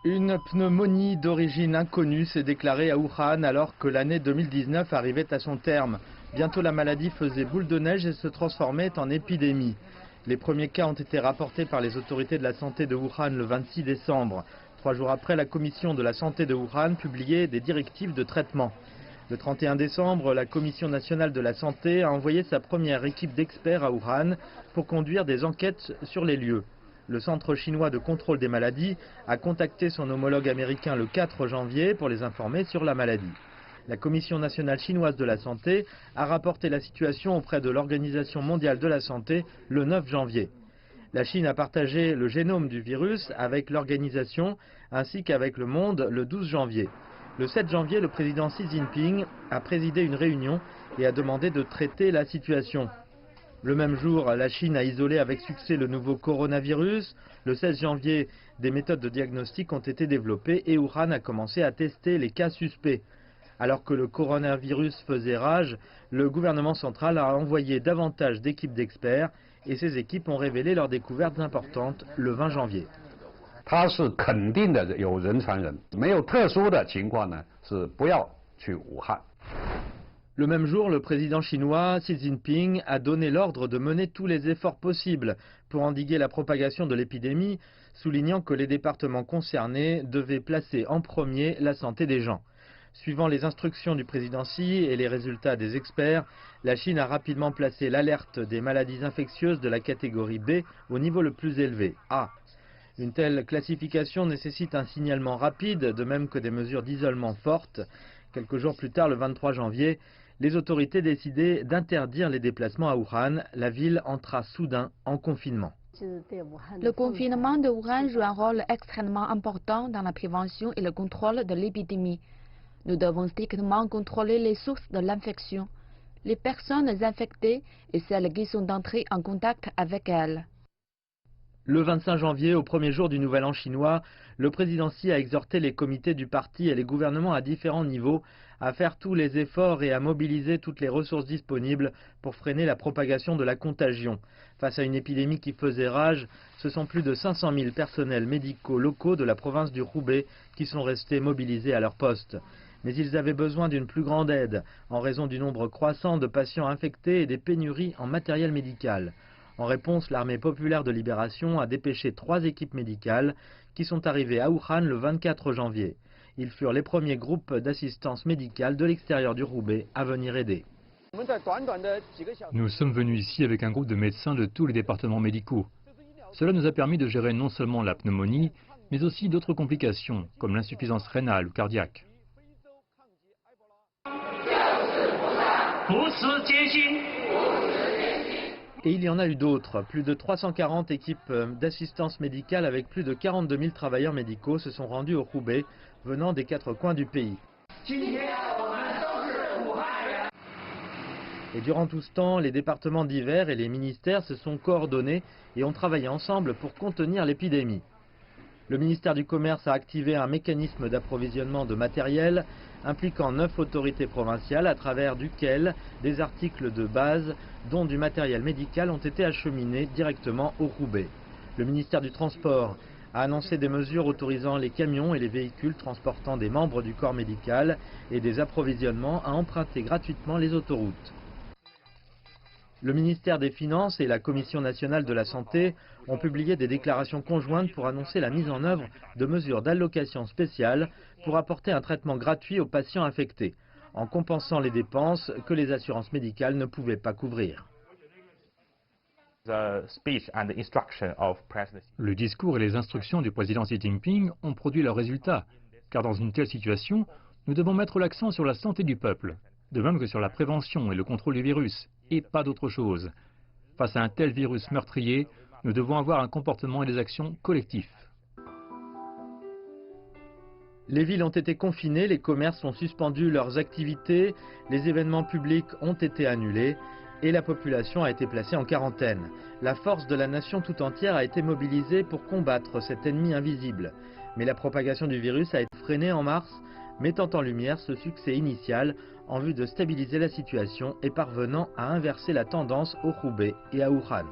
Une pneumonie d'origine inconnue s'est déclarée à Wuhan alors que l'année 2019 arrivait à son terme. Bientôt la maladie faisait boule de neige et se transformait en épidémie. Les premiers cas ont été rapportés par les autorités de la santé de Wuhan le 26 décembre. 3 jours après, la commission de la santé de Wuhan publiait des directives de traitement. Le 31 décembre, la Commission nationale de la santé a envoyé sa première équipe d'experts à Wuhan pour conduire des enquêtes sur les lieux. Le Centre chinois de contrôle des maladies a contacté son homologue américain le 4 janvier pour les informer sur la maladie. La Commission nationale chinoise de la santé a rapporté la situation auprès de l'Organisation mondiale de la santé le 9 janvier. La Chine a partagé le génome du virus avec l'organisation ainsi qu'avec le monde le 12 janvier. Le 7 janvier, le président Xi Jinping a présidé une réunion et a demandé de traiter la situation. Le même jour, la Chine a isolé avec succès le nouveau coronavirus. Le 16 janvier, des méthodes de diagnostic ont été développées et Wuhan a commencé à tester les cas suspects. Alors que le coronavirus faisait rage, le gouvernement central a envoyé davantage d'équipes d'experts et ces équipes ont révélé leurs découvertes importantes le 20 janvier. Le même jour, le président chinois Xi Jinping a donné l'ordre de mener tous les efforts possibles pour endiguer la propagation de l'épidémie, soulignant que les départements concernés devaient placer en premier la santé des gens. Suivant les instructions du président Xi et les résultats des experts, la Chine a rapidement placé l'alerte des maladies infectieuses de la catégorie B au niveau le plus élevé, A. Une telle classification nécessite un signalement rapide, de même que des mesures d'isolement fortes. Quelques jours plus tard, le 23 janvier, les autorités décidaient d'interdire les déplacements à Wuhan. La ville entra soudain en confinement. Le confinement de Wuhan joue un rôle extrêmement important dans la prévention et le contrôle de l'épidémie. Nous devons strictement contrôler les sources de l'infection, les personnes infectées et celles qui sont entrées en contact avec elles. Le 25 janvier, au premier jour du Nouvel An chinois, le président Xi a exhorté les comités du parti et les gouvernements à différents niveaux à faire tous les efforts et à mobiliser toutes les ressources disponibles pour freiner la propagation de la contagion. Face à une épidémie qui faisait rage, ce sont plus de 500 000 personnels médicaux locaux de la province du Hubei qui sont restés mobilisés à leur poste. Mais ils avaient besoin d'une plus grande aide en raison du nombre croissant de patients infectés et des pénuries en matériel médical. En réponse, l'armée populaire de libération a dépêché 3 équipes médicales qui sont arrivées à Wuhan le 24 janvier. Ils furent les premiers groupes d'assistance médicale de l'extérieur du Hubei à venir aider. Nous sommes venus ici avec un groupe de médecins de tous les départements médicaux. Cela nous a permis de gérer non seulement la pneumonie, mais aussi d'autres complications, comme l'insuffisance rénale ou cardiaque. Et il y en a eu d'autres. Plus de 340 équipes d'assistance médicale avec plus de 42 000 travailleurs médicaux se sont rendus au Hubei, venant des 4 coins du pays. Et durant tout ce temps, les départements divers et les ministères se sont coordonnés et ont travaillé ensemble pour contenir l'épidémie. Le ministère du Commerce a activé un mécanisme d'approvisionnement de matériel impliquant 9 autorités provinciales à travers duquel des articles de base, dont du matériel médical, ont été acheminés directement au Hubei. Le ministère du Transport a annoncé des mesures autorisant les camions et les véhicules transportant des membres du corps médical et des approvisionnements à emprunter gratuitement les autoroutes. Le ministère des Finances et la Commission nationale de la santé ont publié des déclarations conjointes pour annoncer la mise en œuvre de mesures d'allocation spéciale pour apporter un traitement gratuit aux patients infectés, en compensant les dépenses que les assurances médicales ne pouvaient pas couvrir. Le discours et les instructions du président Xi Jinping ont produit leurs résultats, car dans une telle situation, nous devons mettre l'accent sur la santé du peuple, de même que sur la prévention et le contrôle du virus, et pas d'autre chose. Face à un tel virus meurtrier, nous devons avoir un comportement et des actions collectifs. Les villes ont été confinées, les commerces ont suspendu leurs activités, les événements publics ont été annulés et la population a été placée en quarantaine. La force de la nation tout entière a été mobilisée pour combattre cet ennemi invisible. Mais la propagation du virus a été freinée en mars, mettant en lumière ce succès initial en vue de stabiliser la situation et parvenant à inverser la tendance au Hubei et à Wuhan.